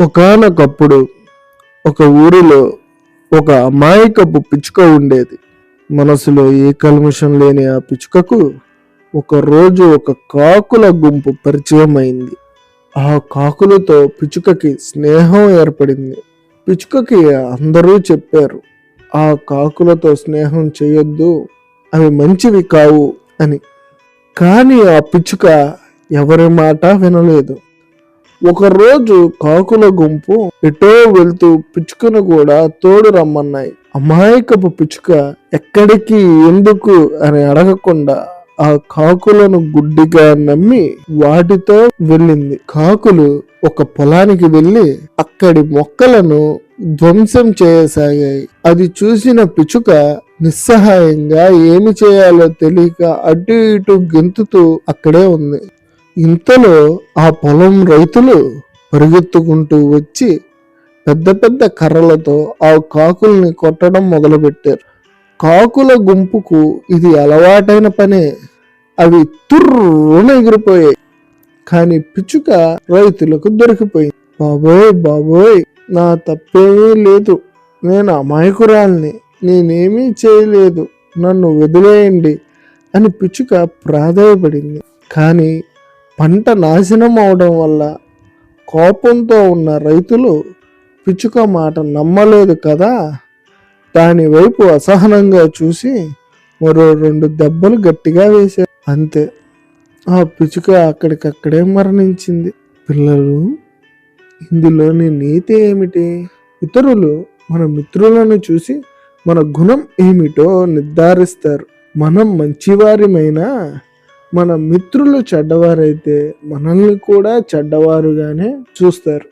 ఒకానొకప్పుడు ఒక ఊరిలో ఒక అమాయకపు పిచ్చుక ఉండేది. మనసులో ఏ కల్మషం లేని ఆ పిచ్చుకకు ఒకరోజు ఒక కాకుల గుంపు పరిచయం అయింది. ఆ కాకులతో పిచ్చుకకి స్నేహం ఏర్పడింది. పిచ్చుకకి అందరూ చెప్పారు, ఆ కాకులతో స్నేహం చేయొద్దు, అవి మంచివి కావు అని. కానీ ఆ పిచ్చుక ఎవరి మాట వినలేదు. ఒకరోజు కాకుల గుంపు ఎటో వెళ్తూ పిచ్చుకను కూడా తోడు రమ్మన్నాయి. అమాయకపు పిచ్చుక ఎక్కడికి ఎందుకు అని అడగకుండా ఆ కాకులను గుడ్డిగా నమ్మి వాటితో వెళ్ళింది. కాకులు ఒక పొలానికి వెళ్ళి అక్కడి మొక్కలను ధ్వంసం చేయసాగాయి. అది చూసిన పిచ్చుక నిస్సహాయంగా ఏమి చేయాలో తెలియక అటు ఇటు గెంతుతూ అక్కడే ఉంది. ఇంతలో ఆ పొలం రైతులు పరిగెత్తుకుంటూ వచ్చి పెద్ద పెద్ద కర్రలతో ఆ కాకుల్ని కొట్టడం మొదలుపెట్టారు. కాకుల గుంపుకు ఇది అలవాటైన పనే. అవి తుర్రున ఎగిరిపోయాయి. కానీ పిచ్చుక రైతులకు దొరికిపోయింది. బాబోయ్ బాబోయ్, నా తప్పేమీ లేదు, నేను అమాయకురాల్ని, నేనేమీ చేయలేదు, నన్ను వదిలేయండి అని పిచ్చుక ప్రాధేయపడింది. కానీ పంట నాశనం అవడం వల్ల కోపంతో ఉన్న రైతులు పిచ్చుక మాట నమ్మలేదు కదా. దాని వైపు అసహనంగా చూసి మరో 2 దెబ్బలు గట్టిగా వేశారు. అంతే, ఆ పిచ్చుక అక్కడికక్కడే మరణించింది. పిల్లలు, ఇందులోని నీతి ఏమిటి? ఇతరులు మన మిత్రులను చూసి మన గుణం ఏమిటో నిర్ధారిస్తారు. మనం మంచివారిమైనా మన మిత్రులు చెడ్డవారైతే మనల్ని కూడా చెడ్డవారుగానే చూస్తారు.